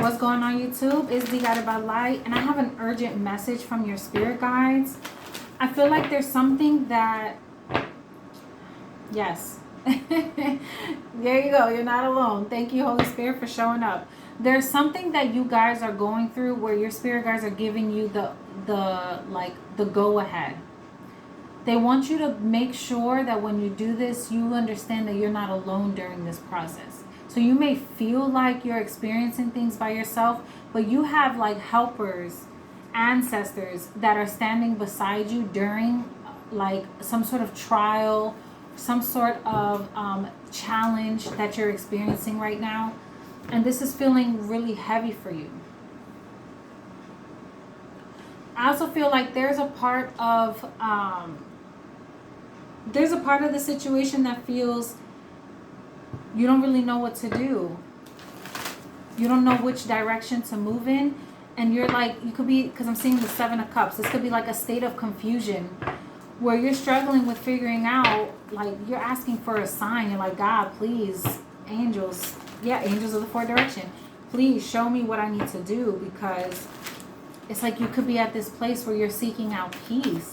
What's going on, YouTube? It's Deeguidedbylight, and I have an urgent message from your spirit guides. I feel like there's something that... Yes. There you go. You're not alone. Thank you, Holy Spirit, for showing up. There's something that you guys are going through where your spirit guides are giving you the go-ahead. They want you to make sure that when you do this, you understand that you're not alone during this process. So you may feel like you're experiencing things by yourself, but you have like helpers, ancestors that are standing beside you during like some sort of trial, some sort of challenge that you're experiencing right now. And this is feeling really heavy for you. I also feel like there's a part of the situation that feels you don't really know what to do. You don't know which direction to move in. And you're like, you could be, because I'm seeing the 7 of Cups. This could be like a state of confusion where you're struggling with figuring out, like you're asking for a sign. You're like, God, please, angels. Yeah, angels of the 4th direction. Please show me what I need to do, because it's like you could be at this place where you're seeking out peace.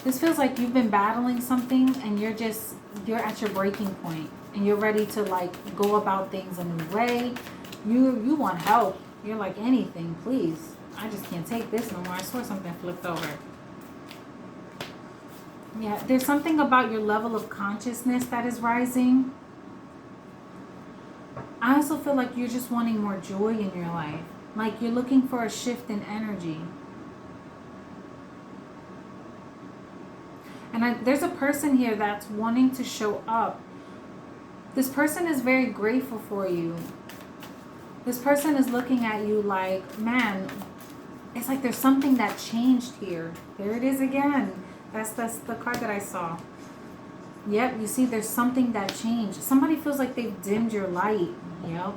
This feels like you've been battling something and you're at your breaking point and you're ready to like go about things a new way. You want help. You're like, anything, please. I just can't take this no more. I swear something flipped over. Yeah, there's something about your level of consciousness that is rising. I also feel like you're just wanting more joy in your life. Like you're looking for a shift in energy. And there's a person here that's wanting to show up. This person is very grateful for you. This person is looking at you like, man, it's like there's something that changed here. There it is again. That's the card that I saw. Yep, you see there's something that changed. Somebody feels like they've dimmed your light. Yep.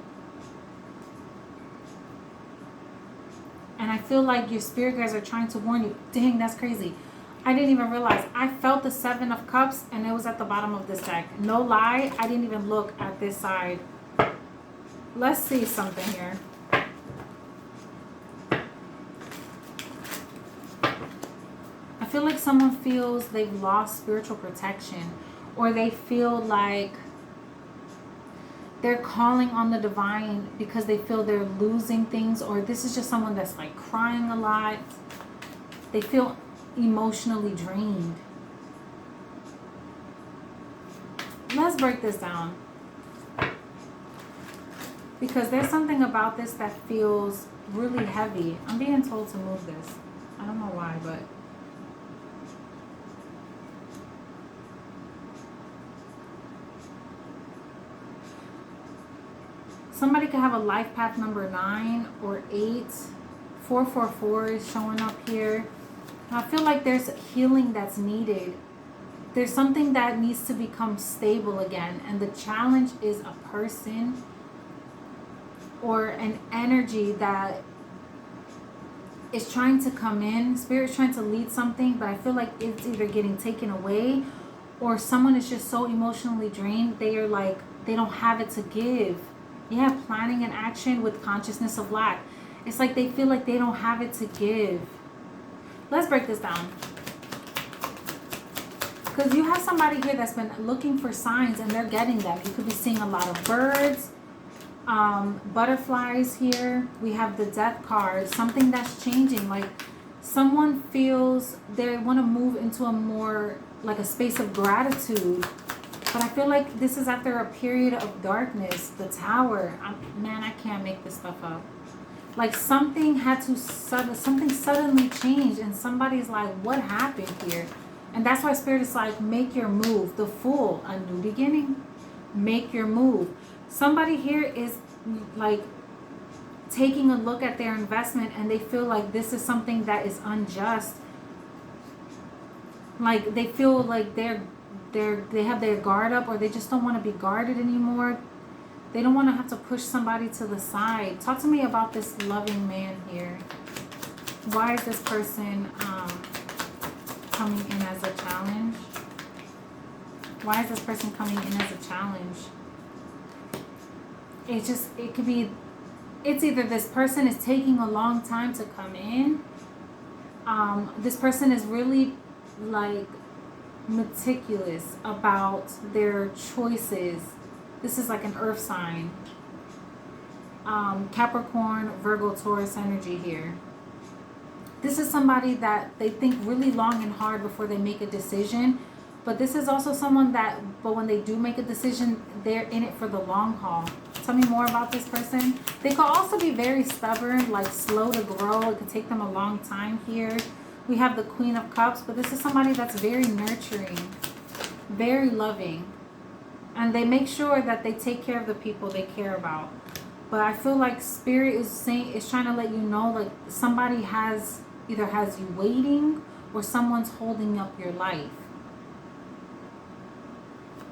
And I feel like your spirit guides are trying to warn you. Dang, that's crazy. I didn't even realize. I felt the 7 of Cups and it was at the bottom of this deck. No lie, I didn't even look at this side. Let's see something here. I feel like someone feels they've lost spiritual protection, or they feel like they're calling on the divine because they feel they're losing things, or this is just someone that's like crying a lot. They feel emotionally drained. Let's break this down, because there's something about this that feels really heavy. I'm being told to move this. I don't know why, but somebody could have a life path number 9 or 8. 444 is showing up here. I feel like there's healing that's needed. There's something that needs to become stable again. And the challenge is a person or an energy that is trying to come in. Spirit's trying to lead something, but I feel like it's either getting taken away, or someone is just so emotionally drained. They are like, they don't have it to give. Yeah, planning an action with consciousness of lack. It's like they feel like they don't have it to give. Let's break this down. Because you have somebody here that's been looking for signs and they're getting them. You could be seeing a lot of birds, butterflies here. We have the Death card. Something that's changing. Like someone feels they want to move into a more, like a space of gratitude. But I feel like this is after a period of darkness. The Tower. Man, I can't make this stuff up. Like something suddenly changed, and somebody's like, what happened here? And that's why Spirit is like, make your move. The Fool, a new beginning. Make your move. Somebody here is like taking a look at their investment, and they feel like this is something that is unjust. Like they feel like they have their guard up, or they just don't want to be guarded anymore. They don't want to have to push somebody to the side. Talk to me about this loving man here. Why is this person coming in as a challenge? Why is this person coming in as a challenge? It could be it's either this person is taking a long time to come in. This person is really like meticulous about their choices. This is like an earth sign. Capricorn, Virgo, Taurus energy here. This is somebody that they think really long and hard before they make a decision. But this is also someone that, but when they do make a decision, they're in it for the long haul. Tell me more about this person. They could also be very stubborn, like slow to grow. It could take them a long time here. We have the Queen of Cups, but this is somebody that's very nurturing, very loving. And they make sure that they take care of the people they care about. But I feel like Spirit is trying to let you know, like somebody either has you waiting or someone's holding up your life.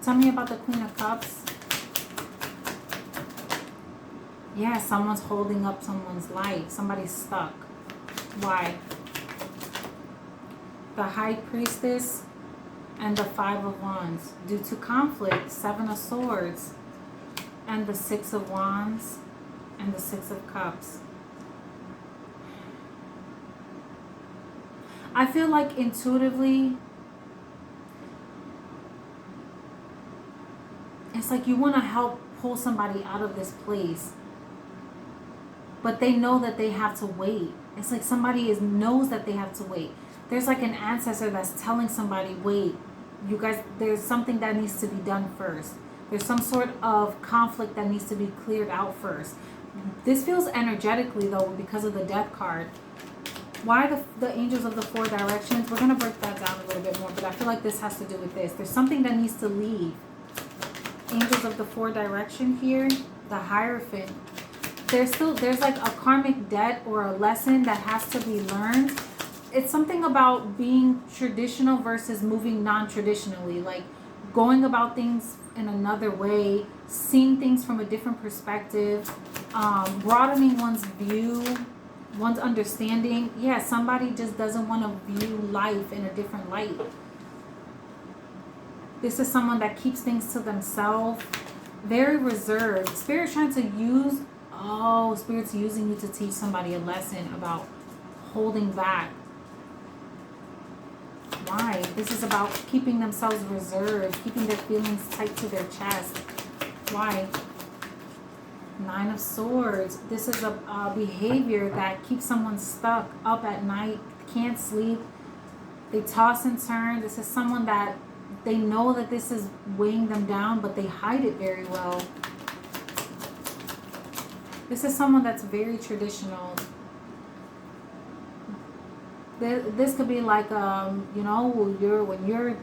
Tell me about the Queen of Cups. Yeah, someone's holding up someone's life. Somebody's stuck. Why? The High Priestess and the Five of Wands. Due to conflict, Seven of Swords and the Six of Wands and the Six of Cups. I feel like intuitively, it's like you want to help pull somebody out of this place, but they know that they have to wait. It's like somebody knows that they have to wait. There's like an ancestor that's telling somebody, wait, you guys, there's something that needs to be done first. There's some sort of conflict that needs to be cleared out first. This feels energetically, though, because of the Death card. Why the Angels of the Four Directions? We're going to break that down a little bit more, but I feel like this has to do with this. There's something that needs to leave. Angels of the Four Direction here, the Hierophant. There's like a karmic debt or a lesson that has to be learned. It's something about being traditional versus moving non-traditionally, like going about things in another way, seeing things from a different perspective, broadening one's view, one's understanding. Yeah, somebody just doesn't want to view life in a different light. This is someone that keeps things to themselves, very reserved. Spirit's trying to use, Spirit's using you to teach somebody a lesson about holding back. Why? This is about keeping themselves reserved, keeping their feelings tight to their chest. Why? Nine of Swords. This is a behavior that keeps someone stuck up at night, can't sleep. They toss and turn. This is someone that they know that this is weighing them down, but they hide it very well. This is someone that's very traditional. This could be like, when you're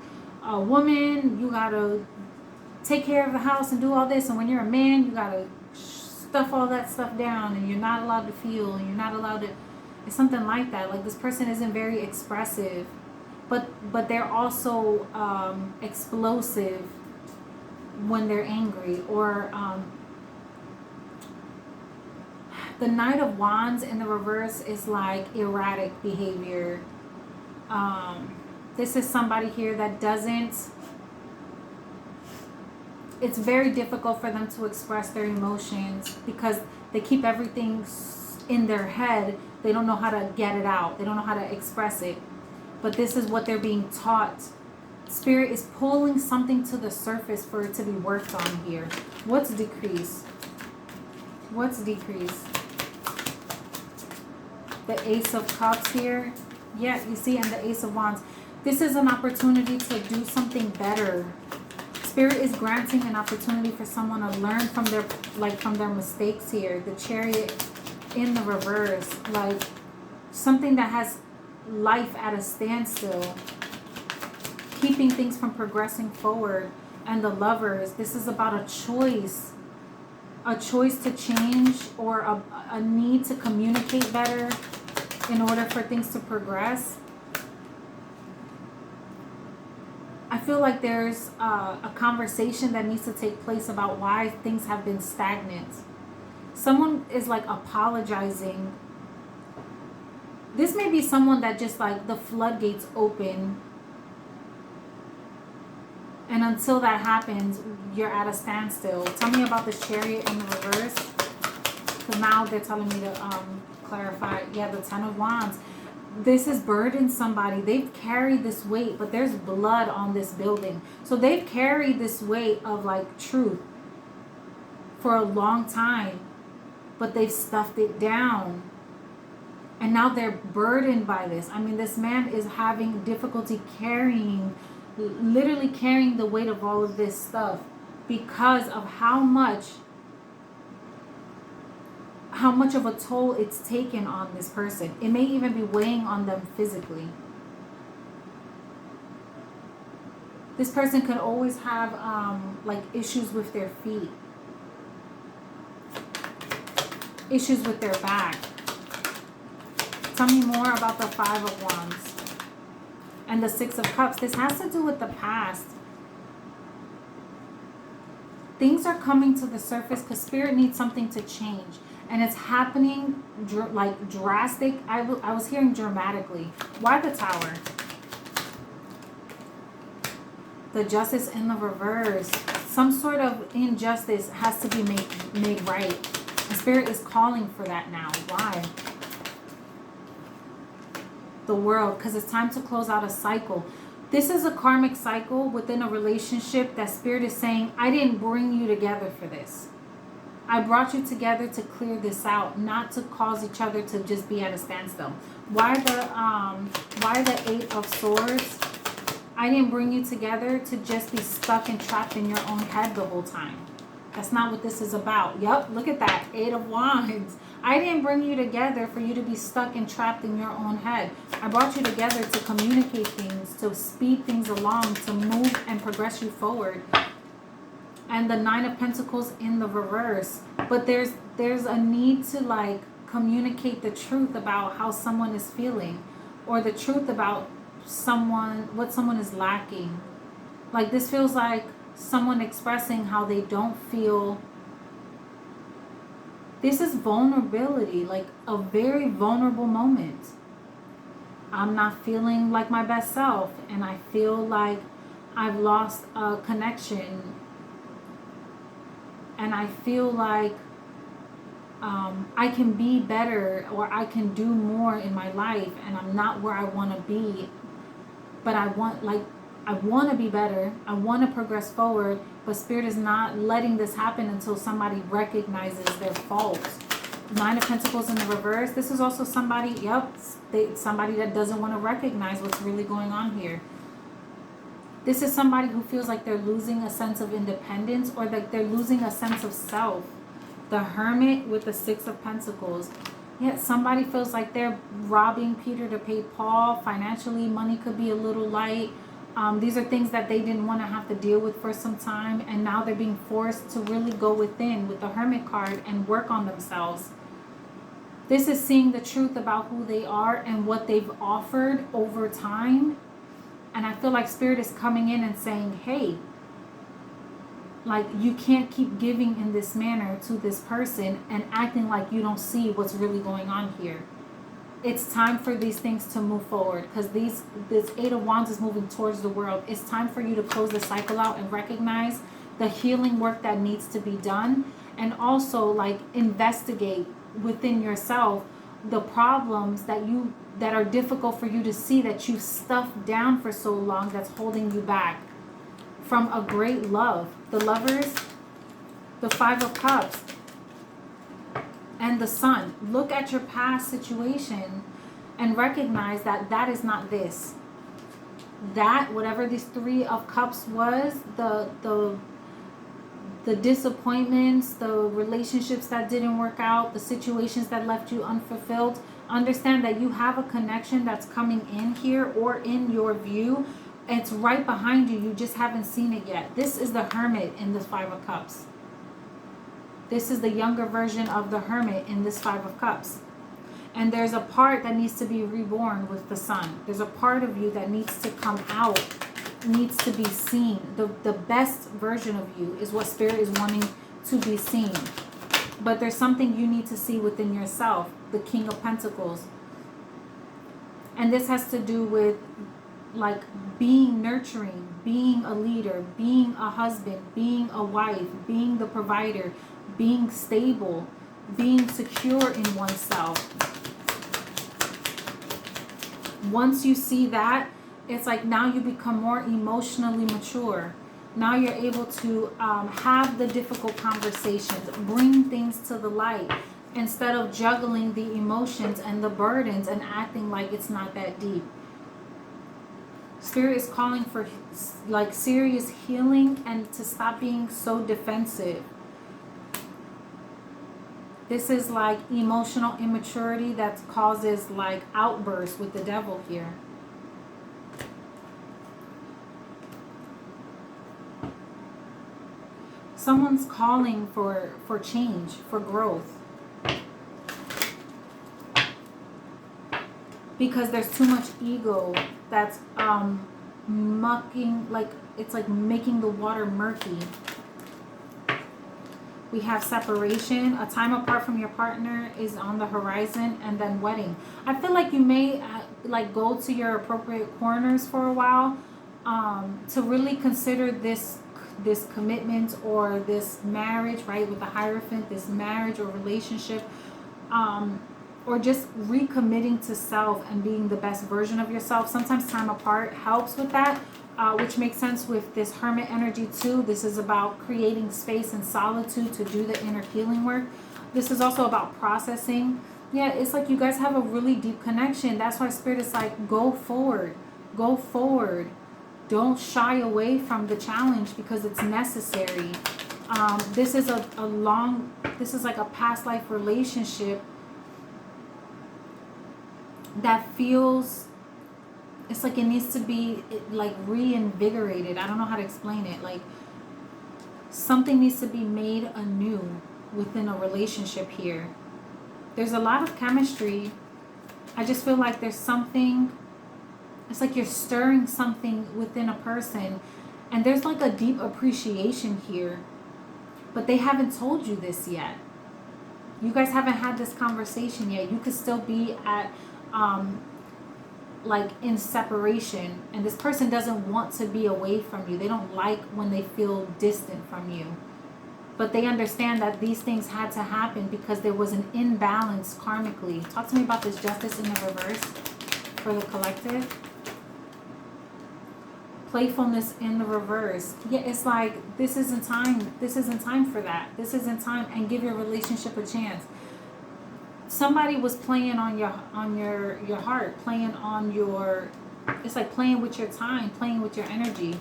a woman, you gotta take care of the house and do all this, and when you're a man, you gotta stuff all that stuff down, and you're not allowed to feel, and you're not allowed to. It's something like that. Like this person isn't very expressive, but they're also explosive when they're angry, or the Knight of Wands in the reverse is like erratic behavior. This is somebody here that doesn't, it's very difficult for them to express their emotions because they keep everything in their head. They don't know how to get it out. They don't know how to express it. But this is what they're being taught. Spirit is pulling something to the surface for it to be worked on here. What's decrease? What's decrease? The Ace of Cups here. Yeah, you see, and the Ace of Wands. This is an opportunity to do something better. Spirit is granting an opportunity for someone to learn from their mistakes here. The Chariot in the reverse, like something that has life at a standstill, keeping things from progressing forward. And the Lovers, this is about a choice to change, or a need to communicate better in order for things to progress. I feel like there's a conversation that needs to take place about why things have been stagnant. Someone is like apologizing. This may be someone that just like the floodgates open, and until that happens, you're at a standstill. Tell me about this Chariot in the reverse. Because now they're telling me to clarify. Yeah, the Ten of Wands. This has burdened somebody. They've carried this weight, but there's blood on this building. So they've carried this weight of like truth for a long time, but they've stuffed it down. And now they're burdened by this. I mean, this man is having difficulty carrying, literally carrying the weight of all of this stuff because of how much of a toll it's taken on this person. It may even be weighing on them physically. This person could always have like issues with their feet, issues with their back. Tell me more about the Five of Wands and the Six of Cups. This has to do with the past. Things are coming to the surface because Spirit needs something to change. And it's happening like drastic. I was hearing dramatically. Why the Tower? The Justice in the reverse. Some sort of injustice has to be made right. And Spirit is calling for that now. Why? The World, because it's time to close out a cycle. This is a karmic cycle within a relationship that Spirit is saying, I didn't bring you together for this. I brought you together to clear this out, not to cause each other to just be at a standstill. Why the Eight of Swords? I didn't bring you together to just be stuck and trapped in your own head the whole time. That's not what this is about. Yep, look at that. Eight of Wands. I didn't bring you together for you to be stuck and trapped in your own head. I brought you together to communicate things, to speed things along, to move and progress you forward. And the Nine of Pentacles in the reverse. But there's a need to like communicate the truth about how someone is feeling, or the truth about what someone is lacking. Like this feels like someone expressing how they don't feel. This is vulnerability, like a very vulnerable moment. I'm not feeling like my best self, and I feel like I've lost a connection, and I feel like I can be better, or I can do more in my life, and I'm not where I want to be, but I want to be better. I want to progress forward, but Spirit is not letting this happen until somebody recognizes their faults. Nine of Pentacles in the reverse. This is also somebody, somebody that doesn't want to recognize what's really going on here. This is somebody who feels like they're losing a sense of independence, or like they're losing a sense of self. The Hermit with the Six of Pentacles. Yeah, somebody feels like they're robbing Peter to pay Paul. Financially, money could be a little light. These are things that they didn't want to have to deal with for some time, and now they're being forced to really go within with the Hermit card and work on themselves. This is seeing the truth about who they are and what they've offered over time. And I feel like Spirit is coming in and saying, hey, like you can't keep giving in this manner to this person and acting like you don't see what's really going on here. It's time for these things to move forward, because this Eight of Wands is moving towards the world. It's time for you to close the cycle out and recognize the healing work that needs to be done, and also like investigate within yourself the problems that are difficult for you to see, that you've stuffed down for so long, that's holding you back from a great love. The Lovers, the Five of Cups, and the Sun. Look at your past situation and recognize that that is not this. That, whatever these Three of Cups was, the disappointments, the relationships that didn't work out, the situations that left you unfulfilled, understand that you have a connection that's coming in here or in your view. It's right behind you. You just haven't seen it yet. This is the Hermit in this Five of Cups. This is the younger version of the Hermit in this Five of Cups. And there's a part that needs to be reborn with the Sun. There's a part of you that needs to come out, needs to be seen. The best version of you is what Spirit is wanting to be seen. But there's something you need to see within yourself. The King of Pentacles. And this has to do with like being nurturing, being a leader, being a husband, being a wife, being the provider, being stable. being secure in oneself. Once you see that, it's like now you become more emotionally mature. Now you're able to have the difficult conversations, bring things to the light, instead of juggling the emotions and the burdens and acting like it's not that deep. Spirit is calling for like serious healing and to stop being so defensive. This is like emotional immaturity that causes like outbursts with the devil here. Someone's calling for change, for growth. Because there's too much ego that's mucking, like it's like making the water murky. We have separation. A time apart from your partner is on the horizon, and then wedding. I feel like you may like go to your appropriate corners for a while to really consider this commitment or this marriage, right, with the Hierophant, this marriage or relationship, or just recommitting to self and being the best version of yourself. Sometimes time apart helps with that, which makes sense with this Hermit energy too. This is about creating space and solitude to do the inner healing work. This is also about processing. Yeah, it's like you guys have a really deep connection. That's why Spirit is like, go forward. Go forward. Don't shy away from the challenge because it's necessary. This is this is like a past life relationship that feels, it's like it needs to be like reinvigorated. I don't know how to explain it. Like something needs to be made anew within a relationship here. There's a lot of chemistry. I just feel like there's something, it's like you're stirring something within a person, and there's like a deep appreciation here, but they haven't told you this yet. You guys haven't had this conversation yet. You could still be at like in separation, and this person doesn't want to be away from you. They don't like when they feel distant from you, but they understand that these things had to happen because there was an imbalance karmically. Talk to me about this Justice in the reverse for the collective. Playfulness in the reverse. Yeah, it's like this isn't time. This isn't time for that. This isn't time, and give your relationship a chance. Somebody was playing on your heart, playing on your, it's like playing with your time, playing with your energy.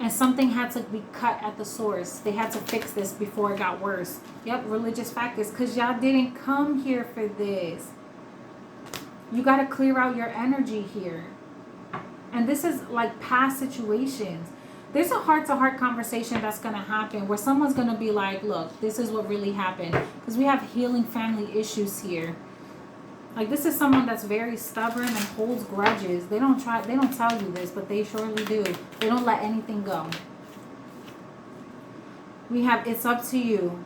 And something had to be cut at the source. They had to fix this before it got worse. Yep, religious factors, because y'all didn't come here for this. You got to clear out your energy here. And this is like past situations. There's a heart-to-heart conversation that's going to happen where someone's going to be like, look, this is what really happened. Because we have healing family issues here. Like this is someone that's very stubborn and holds grudges. They don't tell you this, but they surely do. They don't let anything go. We have, it's up to you.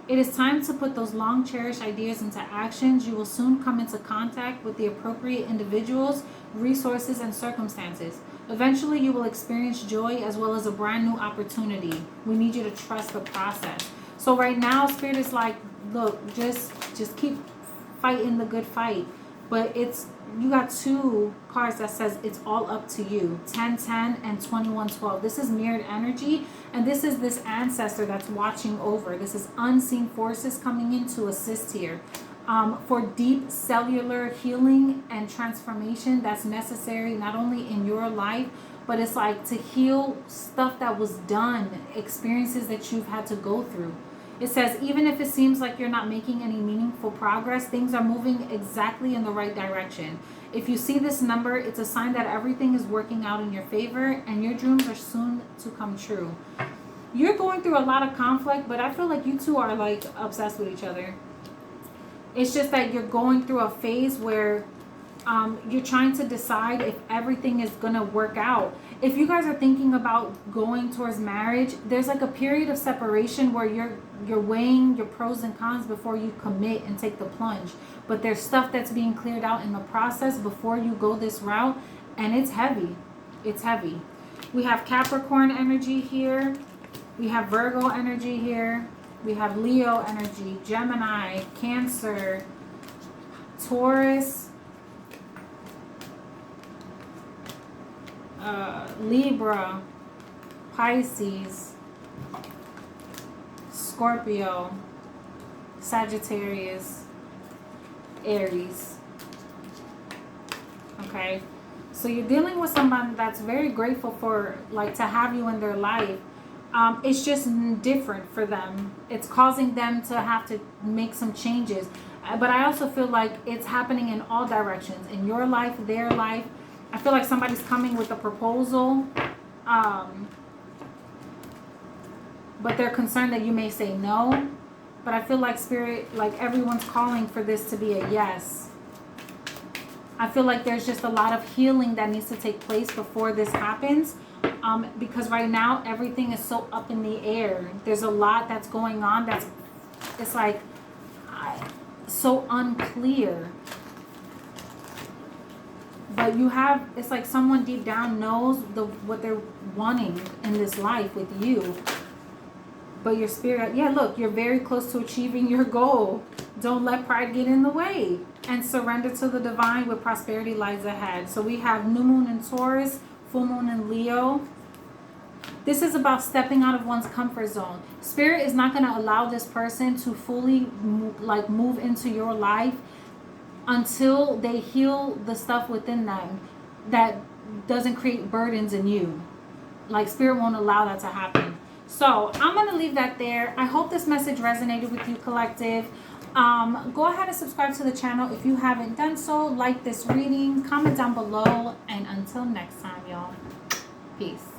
It is time to put those long cherished ideas into actions. You will soon come into contact with the appropriate individuals, resources, and circumstances. Eventually, you will experience joy as well as a brand new opportunity. We need you to trust the process. So right now, Spirit is like, look, just keep fighting the good fight. But it's, you got two cards that says it's all up to you. 10-10 and 21-12. This is mirrored energy, and this is this ancestor that's watching over. This is unseen forces coming in to assist here. For deep cellular healing and transformation that's necessary not only in your life, but it's like to heal stuff that was done, experiences that you've had to go through. It says, even if it seems like you're not making any meaningful progress, things are moving exactly in the right direction. If you see this number, it's a sign that everything is working out in your favor and your dreams are soon to come true. You're going through a lot of conflict, but I feel like you two are like obsessed with each other. It's just that you're going through a phase where you're trying to decide if everything is going to work out. If you guys are thinking about going towards marriage, there's like a period of separation where you're weighing your pros and cons before you commit and take the plunge. But there's stuff that's being cleared out in the process before you go this route, and it's heavy. It's heavy. We have Capricorn energy here. We have Virgo energy here. We have Leo energy, Gemini, Cancer, Taurus, Libra, Pisces, Scorpio, Sagittarius, Aries. Okay, so you're dealing with somebody that's very grateful for, like, to have you in their life. It's just different for them. It's causing them to have to make some changes. But I also feel like it's happening in all directions, in your life, their life. I feel like somebody's coming with a proposal, but they're concerned that you may say no. But I feel like Spirit, like, everyone's calling for this to be a yes. I feel like there's just a lot of healing that needs to take place before this happens. Because right now everything is so up in the air. There's a lot that's going on it's like so unclear. But it's like someone deep down knows what they're wanting in this life with you. But your spirit, yeah, look, you're very close to achieving your goal. Don't let pride get in the way. And surrender to the divine, with prosperity lies ahead. So we have new moon in Taurus, full moon in Leo. This is about stepping out of one's comfort zone. Spirit is not going to allow this person to fully move into your life until they heal the stuff within them that doesn't create burdens in you. Like, Spirit won't allow that to happen. So I'm going to leave that there. I hope this message resonated with you, collective. Go ahead and subscribe to the channel if you haven't done so. Like this reading, comment down below, and until next time, y'all. Peace.